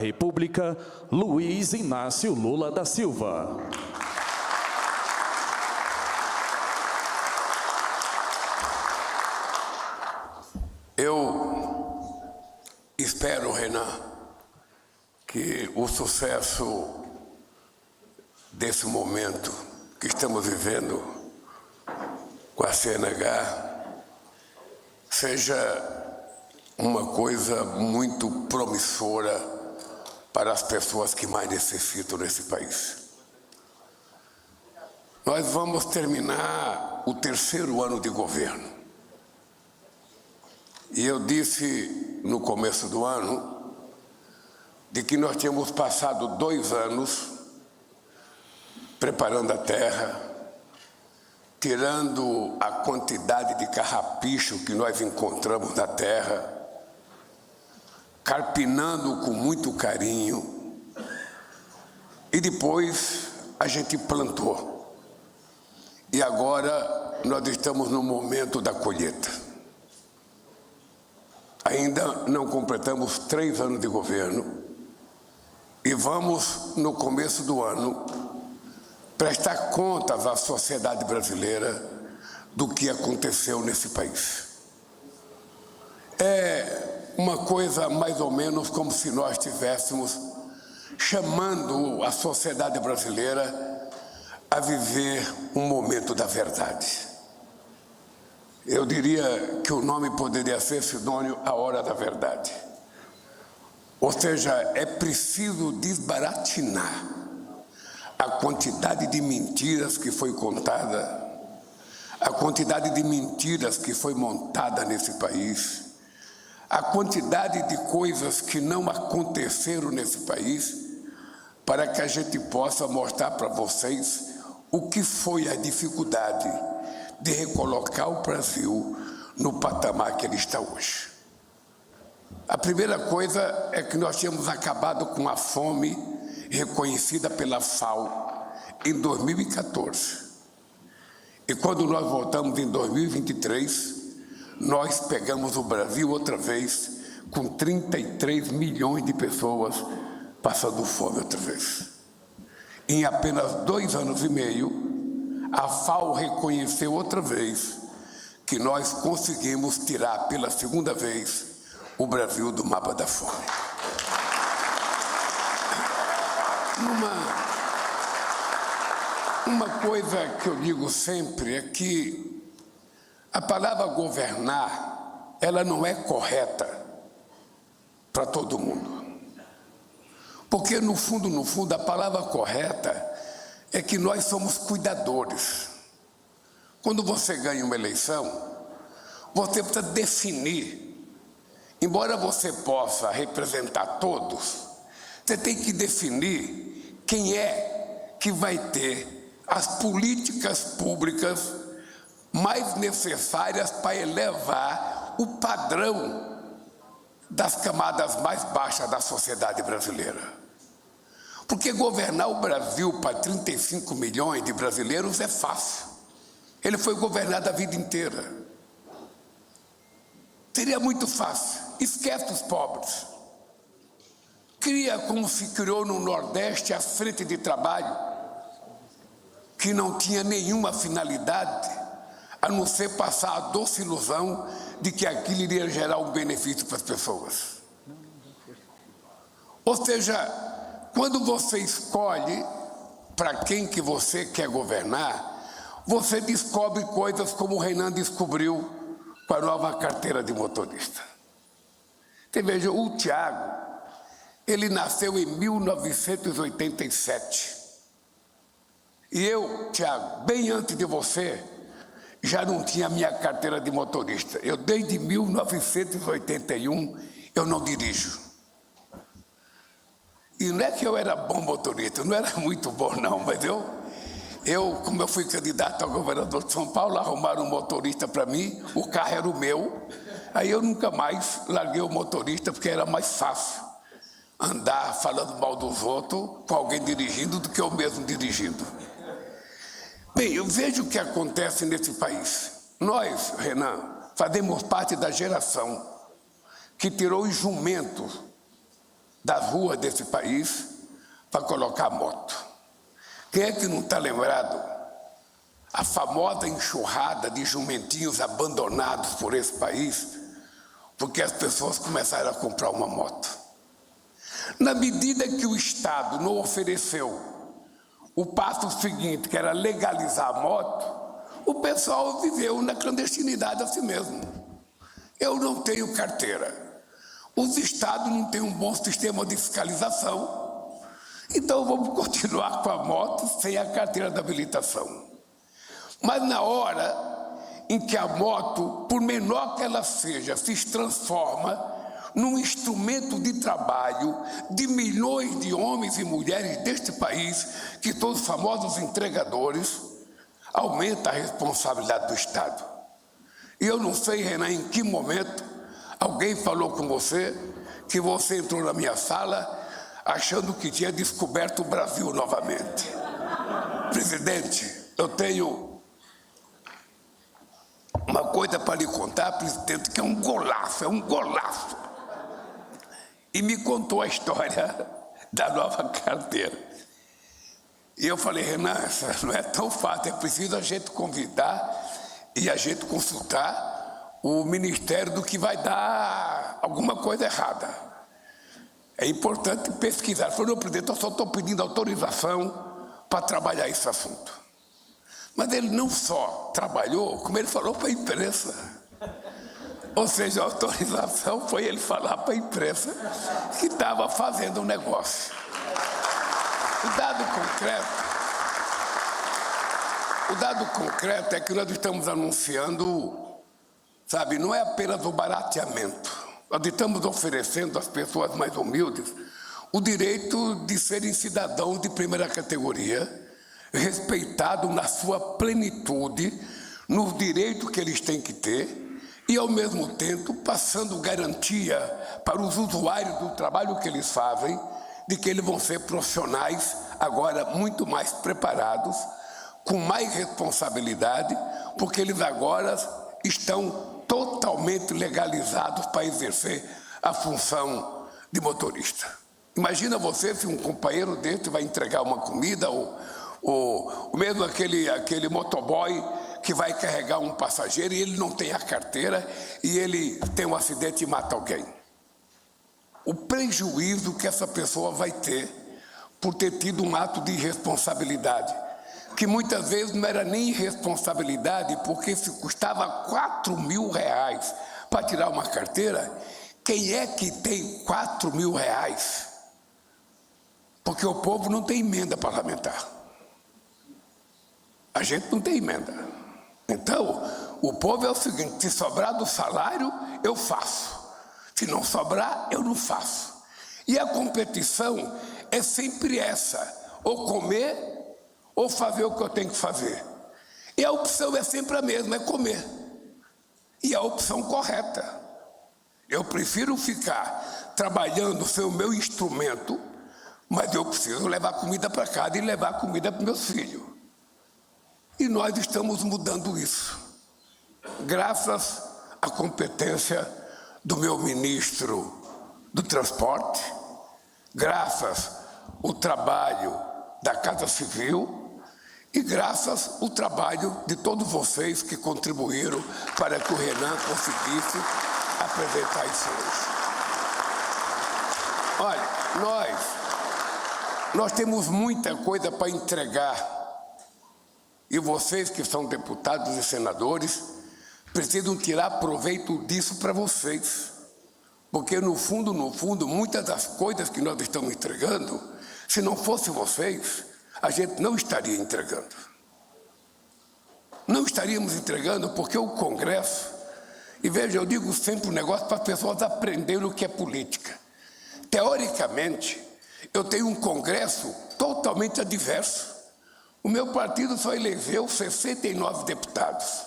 República, Luiz Inácio Lula da Silva. Eu espero, Renan, que o sucesso desse momento que estamos vivendo com a CNH seja uma coisa muito promissora para as pessoas que mais necessitam nesse país. Nós vamos terminar o 3º ano de governo. E eu disse no começo do ano de que nós tínhamos passado 2 anos preparando a terra, tirando a quantidade de carrapicho que nós encontramos na terra, carpinando com muito carinho, e depois a gente plantou. E agora nós estamos no momento da colheita. Ainda não completamos 3 anos de governo e vamos, no começo do ano, prestar contas à sociedade brasileira do que aconteceu nesse país. É uma coisa mais ou menos como se nós estivéssemos chamando a sociedade brasileira a viver um momento da verdade. Eu diria que o nome poderia ser sinônimo à hora da verdade. Ou seja, é preciso desbaratinar a quantidade de mentiras que foi contada, a quantidade de mentiras que foi montada nesse país, a quantidade de coisas que não aconteceram nesse país, para que a gente possa mostrar para vocês o que foi a dificuldade de recolocar o Brasil no patamar que ele está hoje. A primeira coisa é que nós tínhamos acabado com a fome reconhecida pela FAO em 2014. E quando nós voltamos em 2023, nós pegamos o Brasil outra vez com 33 milhões de pessoas passando fome outra vez. Em apenas 2 anos e meio, a FAO reconheceu outra vez que nós conseguimos tirar pela 2ª vez o Brasil do mapa da fome. Uma coisa que eu digo sempre é que a palavra governar, ela não é correta para todo mundo. Porque, no fundo, a palavra correta é que nós somos cuidadores. Quando você ganha uma eleição, você precisa definir. Embora você possa representar todos, você tem que definir quem é que vai ter as políticas públicas mais necessárias para elevar o padrão das camadas mais baixas da sociedade brasileira. Porque governar o Brasil para 35 milhões de brasileiros é fácil. Ele foi governado a vida inteira. Seria muito fácil. Esquece os pobres. Cria como se criou no Nordeste a frente de trabalho, que não tinha nenhuma finalidade, a não ser passar a doce ilusão de que aquilo iria gerar um benefício para as pessoas. Ou seja, quando você escolhe para quem que você quer governar, você descobre coisas como o Renan descobriu com a nova carteira de motorista. Você veja, o Tiago, ele nasceu em 1987. E eu, Tiago, bem antes de você, já não tinha minha carteira de motorista. Eu, desde 1981, eu não dirijo. E não é que eu era bom motorista, não era muito bom não, mas como eu fui candidato a governador de São Paulo, arrumaram um motorista para mim, o carro era o meu, aí eu nunca mais larguei o motorista, porque era mais fácil andar falando mal dos outros com alguém dirigindo do que eu mesmo dirigindo. Bem, eu vejo o que acontece nesse país. Nós, Renan, fazemos parte da geração que tirou os jumentos das ruas desse país para colocar moto. Quem é que não está lembrado? A famosa enxurrada de jumentinhos abandonados por esse país, porque as pessoas começaram a comprar uma moto. Na medida que o Estado não ofereceu o passo seguinte, que era legalizar a moto, o pessoal viveu na clandestinidade assim mesmo. Eu não tenho carteira. Os estados não têm um bom sistema de fiscalização, então vamos continuar com a moto sem a carteira de habilitação. Mas na hora em que a moto, por menor que ela seja, se transforma num instrumento de trabalho de milhões de homens e mulheres deste país, que são os famosos entregadores, aumenta a responsabilidade do Estado. E eu não sei, Renan, em que momento alguém falou com você que você entrou na minha sala achando que tinha descoberto o Brasil novamente. Presidente, eu tenho uma coisa para lhe contar, presidente, que é um golaço. E me contou a história da nova carteira. E eu falei, Renan, não é tão fácil, é preciso a gente convidar e a gente consultar o Ministério do que vai dar alguma coisa errada. É importante pesquisar. Ele falou, não, presidente, eu só estou pedindo autorização para trabalhar esse assunto. Mas ele não só trabalhou, como ele falou para a imprensa. Ou seja, a autorização foi ele falar para a imprensa que estava fazendo um negócio. O dado concreto é que nós estamos anunciando, sabe, não é apenas o barateamento. Nós estamos oferecendo às pessoas mais humildes o direito de serem cidadãos de primeira categoria, respeitado na sua plenitude, nos direitos que eles têm que ter, e, ao mesmo tempo, passando garantia para os usuários do trabalho que eles fazem, de que eles vão ser profissionais agora muito mais preparados, com mais responsabilidade, porque eles agora estão totalmente legalizados para exercer a função de motorista. Imagina você se um companheiro desse vai entregar uma comida, ou mesmo aquele motoboy que vai carregar um passageiro e ele não tem a carteira e ele tem um acidente e mata alguém. O prejuízo que essa pessoa vai ter por ter tido um ato de irresponsabilidade, que muitas vezes não era nem irresponsabilidade, porque se custava R$4.000 para tirar uma carteira, quem é que tem R$4.000? Porque o povo não tem emenda parlamentar. A gente não tem emenda. Então, o povo é o seguinte, se sobrar do salário, eu faço. Se não sobrar, eu não faço. E a competição é sempre essa, ou comer, ou fazer o que eu tenho que fazer. E a opção é sempre a mesma, é comer. E a opção correta. Eu prefiro ficar trabalhando sem o meu instrumento, mas eu preciso levar comida para casa e levar comida para meus filhos. E nós estamos mudando isso, graças à competência do meu ministro do Transporte, graças ao trabalho da Casa Civil e graças ao trabalho de todos vocês que contribuíram para que o Renan conseguisse apresentar isso hoje. Olha, nós temos muita coisa para entregar. E vocês que são deputados e senadores precisam tirar proveito disso para vocês. Porque no fundo, muitas das coisas que nós estamos entregando, se não fosse vocês, a gente não estaria entregando. Não estaríamos entregando porque o Congresso, e veja, eu digo sempre um negócio para as pessoas aprenderem o que é política. Teoricamente, eu tenho um Congresso totalmente adverso. O meu partido só elegeu 69 deputados.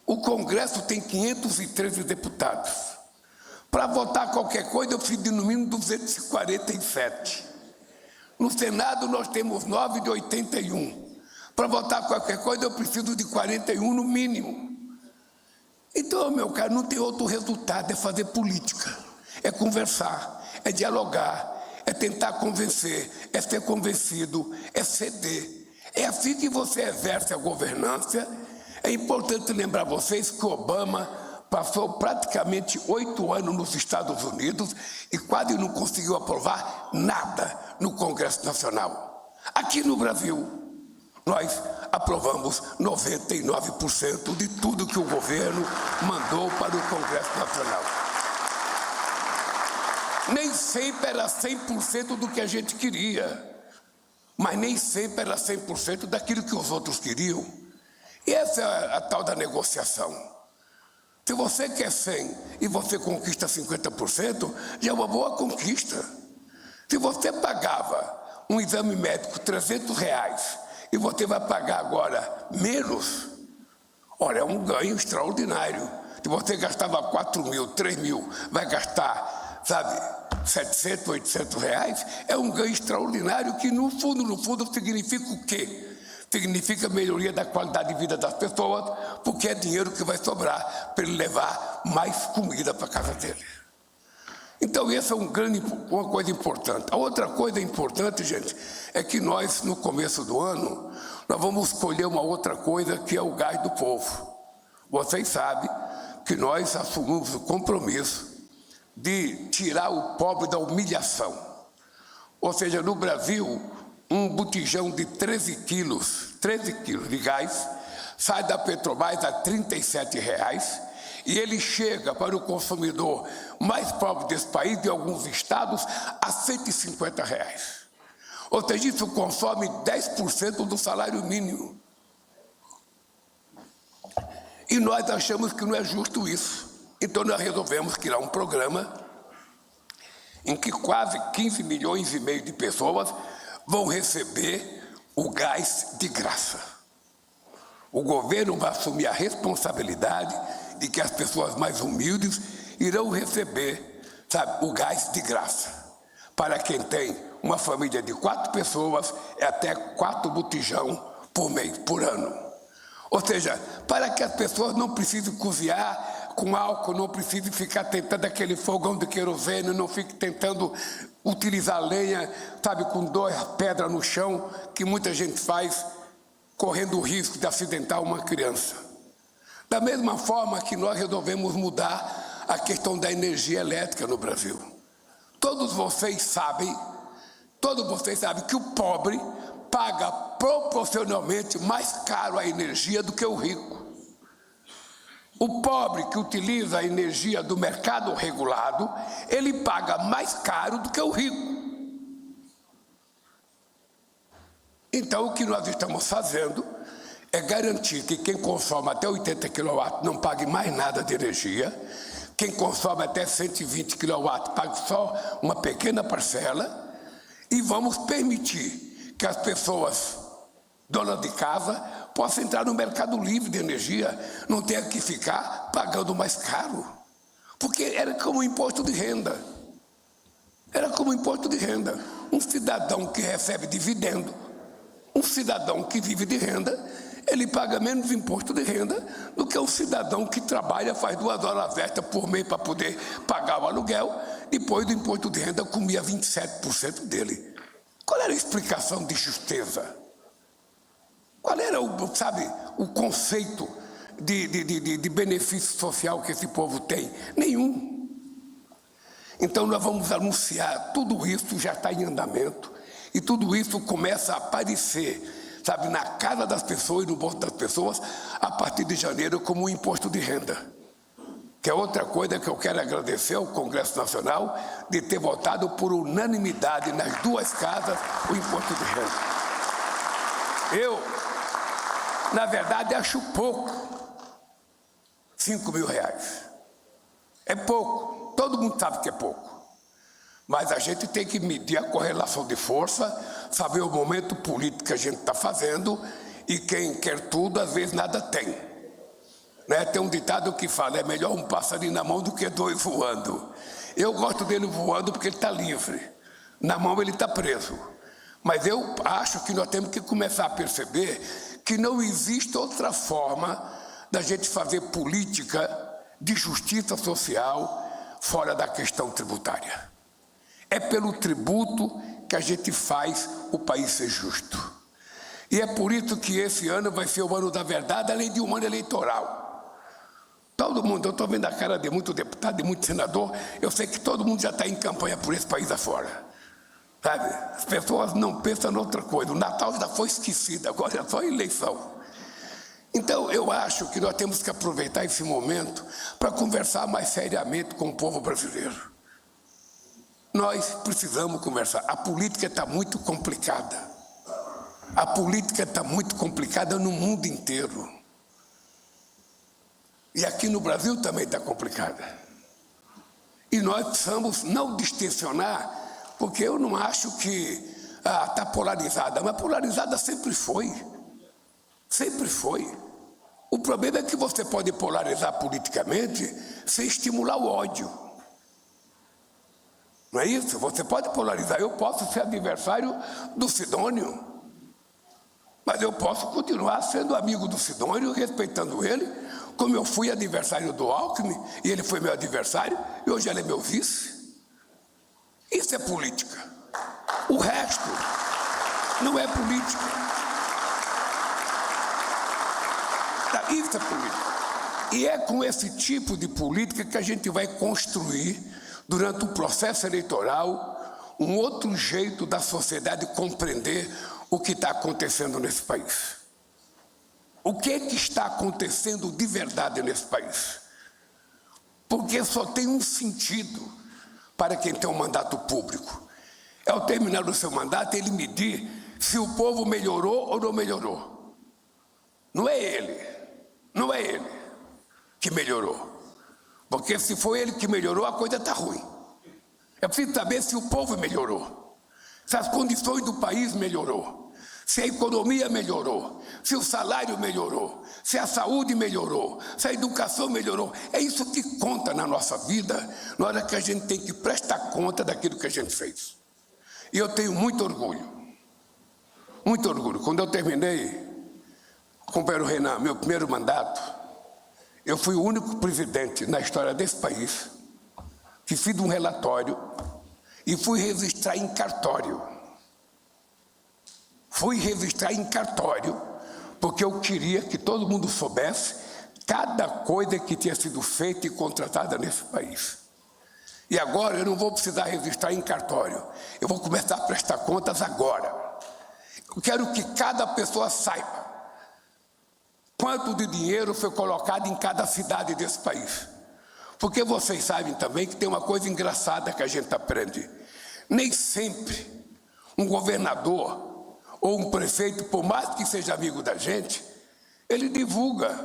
O Congresso tem 513 deputados. Para votar qualquer coisa, eu preciso de no mínimo 247. No Senado, nós temos 9 de 81. Para votar qualquer coisa, eu preciso de 41 no mínimo. Então, meu caro, não tem outro resultado, é fazer política. É conversar, é dialogar, é tentar convencer, é ser convencido, é ceder. É assim que você exerce a governança. É importante lembrar vocês que Obama passou praticamente 8 anos nos Estados Unidos e quase não conseguiu aprovar nada no Congresso Nacional. Aqui no Brasil, nós aprovamos 99% de tudo que o governo mandou para o Congresso Nacional. Nem sempre era 100% do que a gente queria, mas nem sempre era 100% daquilo que os outros queriam. E essa é a tal da negociação. Se você quer 100 e você conquista 50%, já é uma boa conquista. Se você pagava um exame médico R$300 e você vai pagar agora menos, olha, é um ganho extraordinário. Se você gastava 4 mil, 3 mil, vai gastar, sabe, 700, 800 reais, é um ganho extraordinário que no fundo significa o quê? Significa melhoria da qualidade de vida das pessoas, porque é dinheiro que vai sobrar para ele levar mais comida para a casa dele. Então, essa é uma coisa importante. A outra coisa importante, gente, é que nós, no começo do ano, nós vamos escolher uma outra coisa que é o gás do povo. Vocês sabem que nós assumimos o compromisso de tirar o pobre da humilhação. Ou seja, no Brasil, um botijão de 13 quilos de gás sai da Petrobras a R$37 e ele chega para o consumidor mais pobre desse país, de alguns estados, a R$150. Ou seja, isso consome 10% do salário mínimo. E nós achamos que não é justo isso. Então nós resolvemos criar um programa em que quase 15 milhões e meio de pessoas vão receber o gás de graça. O governo vai assumir a responsabilidade de que as pessoas mais humildes irão receber, sabe, o gás de graça. Para quem tem uma família de 4 pessoas, é até 4 botijão por mês, por ano. Ou seja, para que as pessoas não precisem cozinhar com álcool, não precisem ficar tentando aquele fogão de querosene, não fiquem tentando utilizar lenha, sabe, com 2 pedras no chão, que muita gente faz, correndo o risco de acidentar uma criança. Da mesma forma que nós resolvemos mudar a questão da energia elétrica no Brasil. Todos vocês sabem que o pobre paga proporcionalmente mais caro a energia do que o rico. O pobre que utiliza a energia do mercado regulado, ele paga mais caro do que o rico. Então, o que nós estamos fazendo é garantir que quem consome até 80 kW não pague mais nada de energia, quem consome até 120 kW pague só uma pequena parcela, e vamos permitir que as pessoas, donas de casa, possam entrar no mercado livre de energia, não tenha que ficar pagando mais caro. Porque era como imposto de renda. Era como imposto de renda. Um cidadão que recebe dividendo, um cidadão que vive de renda, ele paga menos imposto de renda do que um cidadão que trabalha, faz 2 horas extras por mês para poder pagar o aluguel, depois do imposto de renda comia 27% dele. Qual era a explicação de justeza? Qual era o conceito de benefício social que esse povo tem? Nenhum. Então nós vamos anunciar, tudo isso já está em andamento, e tudo isso começa a aparecer, sabe, na casa das pessoas e no bolso das pessoas, a partir de janeiro, como um imposto de renda. Que é outra coisa que eu quero agradecer ao Congresso Nacional, de ter votado por unanimidade nas 2 casas o imposto de renda. Eu, na verdade, acho pouco R$5.000. É pouco, todo mundo sabe que é pouco. Mas a gente tem que medir a correlação de força, saber o momento político que a gente está fazendo, e quem quer tudo, às vezes nada tem. Né? Tem um ditado que fala, é melhor um passarinho na mão do que 2 voando. Eu gosto dele voando porque ele está livre. Na mão ele está preso. Mas eu acho que nós temos que começar a perceber que não existe outra forma da gente fazer política de justiça social fora da questão tributária. é pelo tributo que a gente faz o país ser justo. E é por isso que esse ano vai ser o ano da verdade, além de um ano eleitoral. Todo mundo, eu estou vendo a cara de muito deputado, de muito senador, eu sei que todo mundo já está em campanha por esse país afora. Sabe? As pessoas não pensam em outra coisa. O Natal já foi esquecido, agora é só eleição. Então, eu acho que nós temos que aproveitar esse momento para conversar mais seriamente com o povo brasileiro. Nós precisamos conversar. A política está muito complicada. A política está muito complicada no mundo inteiro. E aqui no Brasil também está complicada. E nós precisamos não distensionar, porque eu não acho que está polarizada, mas polarizada sempre foi. Sempre foi. O problema é que você pode polarizar politicamente sem estimular o ódio. Não é isso? Você pode polarizar. Eu posso ser adversário do Sidônio, mas eu posso continuar sendo amigo do Sidônio, respeitando ele, como eu fui adversário do Alckmin, e ele foi meu adversário, e hoje ele é meu vice. Isso é política. O resto não é política. Isso é política. E é com esse tipo de política que a gente vai construir, durante o processo eleitoral, um outro jeito da sociedade compreender o que está acontecendo nesse país. O que está acontecendo de verdade nesse país? Porque só tem um sentido para quem tem um mandato público. É ao terminar o seu mandato, ele medir se o povo melhorou ou não melhorou. Não é ele que melhorou. Porque se foi ele que melhorou, a coisa está ruim. É preciso saber se o povo melhorou, se as condições do país melhorou, se a economia melhorou, se o salário melhorou, se a saúde melhorou, se a educação melhorou. É isso que conta na nossa vida, na hora que a gente tem que prestar conta daquilo que a gente fez. E eu tenho muito orgulho. Muito orgulho. Quando eu terminei, companheiro Renan, meu primeiro mandato, eu fui o único presidente na história desse país que fiz um relatório e fui registrar em cartório. Fui registrar em cartório porque eu queria que todo mundo soubesse cada coisa que tinha sido feita e contratada nesse país. E agora eu não vou precisar registrar em cartório. Eu vou começar a prestar contas agora. Eu quero que cada pessoa saiba quanto de dinheiro foi colocado em cada cidade desse país. Porque vocês sabem também que tem uma coisa engraçada que a gente aprende. Nem sempre um governador ou um prefeito, por mais que seja amigo da gente, ele divulga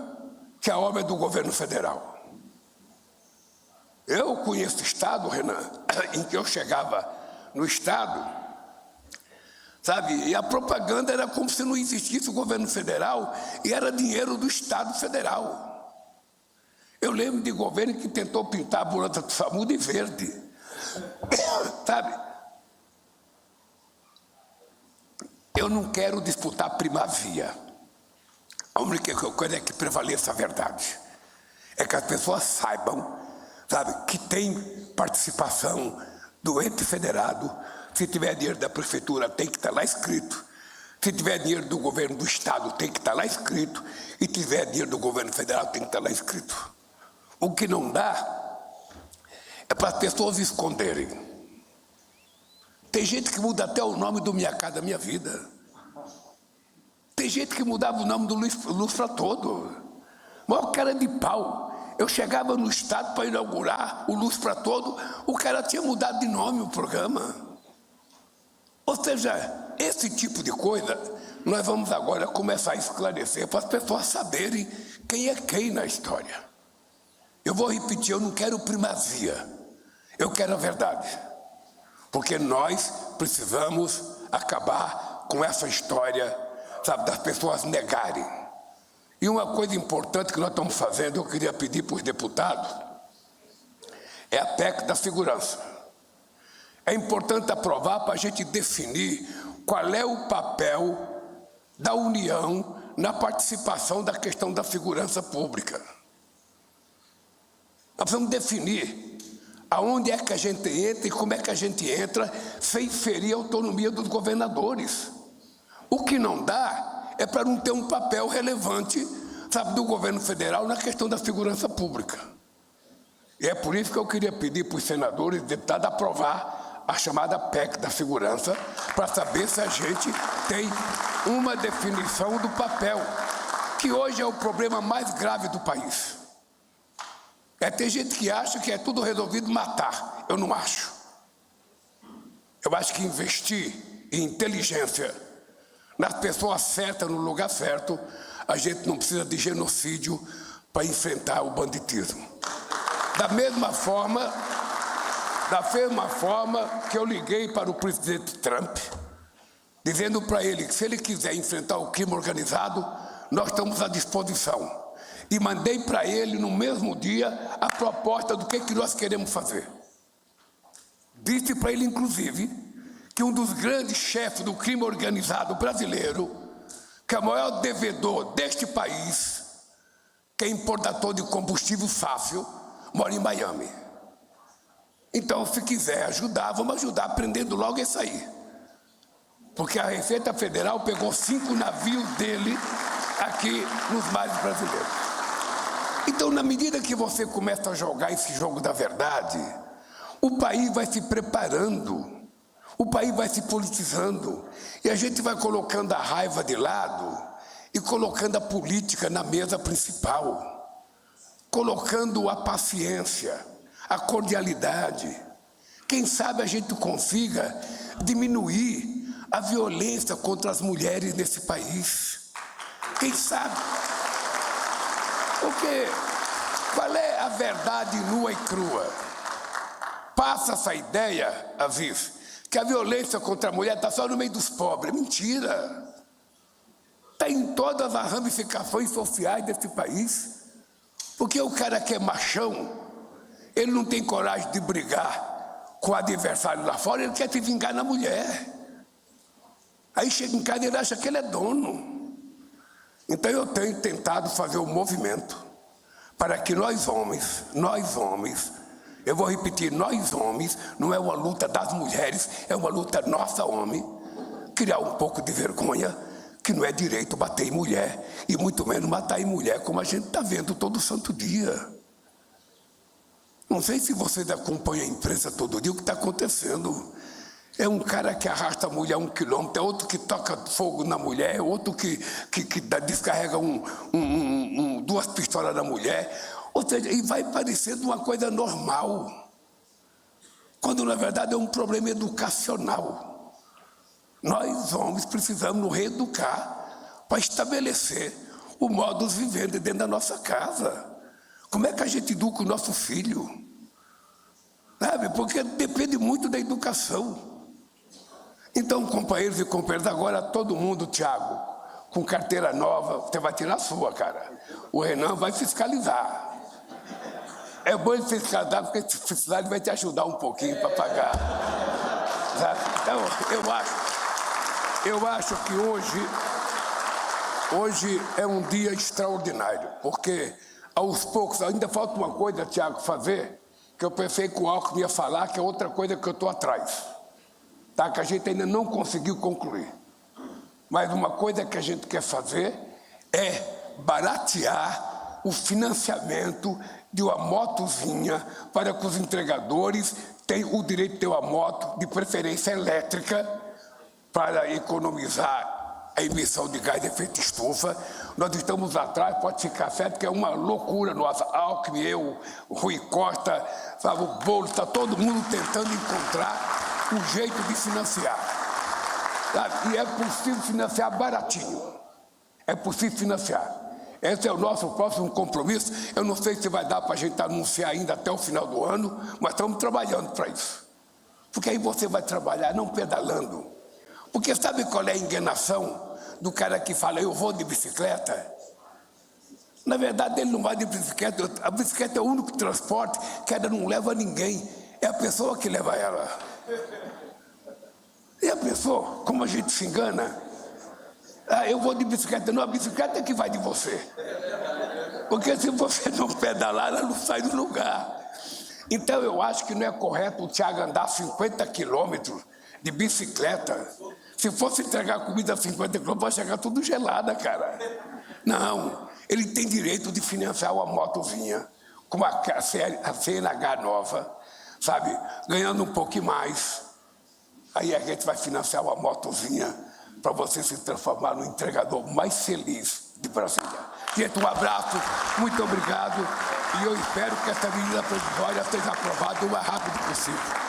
que a obra é do governo federal. Eu conheço estado, Renan, em que eu chegava no estado, sabe, e a propaganda era como se não existisse o governo federal e era dinheiro do Estado federal. Eu lembro de governo que tentou pintar a ambulância do SAMU de verde, sabe? Eu não quero disputar primazia. A única coisa é que prevaleça a verdade. É que as pessoas saibam, sabe, que tem participação do ente federado. Se tiver dinheiro da prefeitura, tem que estar lá escrito. Se tiver dinheiro do governo do estado, tem que estar lá escrito. E se tiver dinheiro do governo federal, tem que estar lá escrito. O que não dá é para as pessoas esconderem. Tem gente que muda até o nome do Minha Casa Minha Vida. Tem gente que mudava o nome do Luz para Todo. Maior cara de pau. Eu chegava no estado para inaugurar o Luz para Todo, o cara tinha mudado de nome o programa. Ou seja, esse tipo de coisa, nós vamos agora começar a esclarecer para as pessoas saberem quem é quem na história. Eu vou repetir, eu não quero primazia, eu quero a verdade. Porque nós precisamos acabar com essa história, sabe, das pessoas negarem. E uma coisa importante que nós estamos fazendo, eu queria pedir para os deputados, é a PEC da segurança. É importante aprovar para a gente definir qual é o papel da União na participação da questão da segurança pública. Nós precisamos definir Aonde é que a gente entra e como é que a gente entra sem ferir a autonomia dos governadores. O que não dá é para não ter um papel relevante, sabe, do governo federal na questão da segurança pública. E é por isso que eu queria pedir para os senadores e deputados aprovar a chamada PEC da segurança, para saber se a gente tem uma definição do papel, que hoje é o problema mais grave do país. Tem gente que acha que é tudo resolvido matar. Eu não acho. Eu acho que investir em inteligência nas pessoas certas, no lugar certo, a gente não precisa de genocídio para enfrentar o banditismo. Da mesma forma que eu liguei para o presidente Trump, dizendo para ele que se ele quiser enfrentar o crime organizado, nós estamos à disposição. E mandei para ele, no mesmo dia, a proposta do que nós queremos fazer. Disse para ele, inclusive, que um dos grandes chefes do crime organizado brasileiro, que é o maior devedor deste país, que é importador de combustível fácil, mora em Miami. Então, se quiser ajudar, vamos ajudar aprendendo logo isso aí. Porque a Receita Federal pegou 5 navios dele aqui nos mares brasileiros. Então, na medida que você começa a jogar esse jogo da verdade, o país vai se preparando, o país vai se politizando, e a gente vai colocando a raiva de lado e colocando a política na mesa principal, colocando a paciência, a cordialidade. Quem sabe a gente consiga diminuir a violência contra as mulheres nesse país. Quem sabe? Porque qual é a verdade nua e crua? Passa essa ideia, Aziz, que a violência contra a mulher está só no meio dos pobres. Mentira! Está em todas as ramificações sociais desse país. Porque o cara que é machão, ele não tem coragem de brigar com o adversário lá fora, ele quer se vingar na mulher. Aí chega em casa e ele acha que ele é dono. Então eu tenho tentado fazer um movimento para que nós homens, eu vou repetir, nós homens, não é uma luta das mulheres, é uma luta nossa homem, criar um pouco de vergonha, que não é direito bater em mulher, e muito menos matar em mulher, como a gente está vendo todo santo dia. Não sei se vocês acompanham a imprensa todo dia, o que está acontecendo. É um cara que arrasta a mulher 1 quilômetro, é outro que toca fogo na mulher, é outro que descarrega 2 pistolas na mulher. Ou seja, e vai parecendo uma coisa normal, quando na verdade é um problema educacional. Nós, homens, precisamos nos reeducar para estabelecer o modus vivendi dentro da nossa casa. Como é que a gente educa o nosso filho? Sabe? Porque depende muito da educação. Então, companheiros e companheiras, agora todo mundo, Tiago, com carteira nova, você vai tirar a sua, cara. O Renan vai fiscalizar. É bom ele fiscalizar, porque se precisar, ele vai te ajudar um pouquinho para pagar. Sabe? Então, eu acho que hoje é um dia extraordinário, porque aos poucos, ainda falta uma coisa, Tiago, fazer, que eu pensei que o Alckmin ia falar, que é outra coisa que eu estou atrás. Tá, que a gente ainda não conseguiu concluir. Mas uma coisa que a gente quer fazer é baratear o financiamento de uma motozinha para que os entregadores tenham o direito de ter uma moto, de preferência elétrica, para economizar a emissão de gás de efeito estufa. Nós estamos atrás, pode ficar certo que é uma loucura nossa. Alckmin, eu, Rui Costa, sabe, o Boulos, está todo mundo tentando encontrar um jeito de financiar. Sabe? E é possível financiar baratinho. É possível financiar. Esse é o nosso próximo compromisso. Eu não sei se vai dar para a gente anunciar ainda até o final do ano, mas estamos trabalhando para isso. Porque aí você vai trabalhar não pedalando. Porque sabe qual é a enganação do cara que fala, eu vou de bicicleta? Na verdade, ele não vai de bicicleta. A bicicleta é o único transporte que ela não leva ninguém. É a pessoa que leva ela. E a pessoa, como a gente se engana? Eu vou de bicicleta. Não, a bicicleta é que vai de você. Porque se você não pedalar, ela não sai do lugar. Então eu acho que não é correto o Thiago andar 50 quilômetros de bicicleta. Se fosse entregar comida a 50 quilômetros, vai chegar tudo gelada, cara. Não, ele tem direito de financiar uma motozinha com a CNH nova, sabe? Ganhando um pouquinho mais. Aí a gente vai financiar uma motozinha para você se transformar no entregador mais feliz de Brasília. Gente, um abraço, muito obrigado. E eu espero que essa medida provisória seja aprovada o mais rápido possível.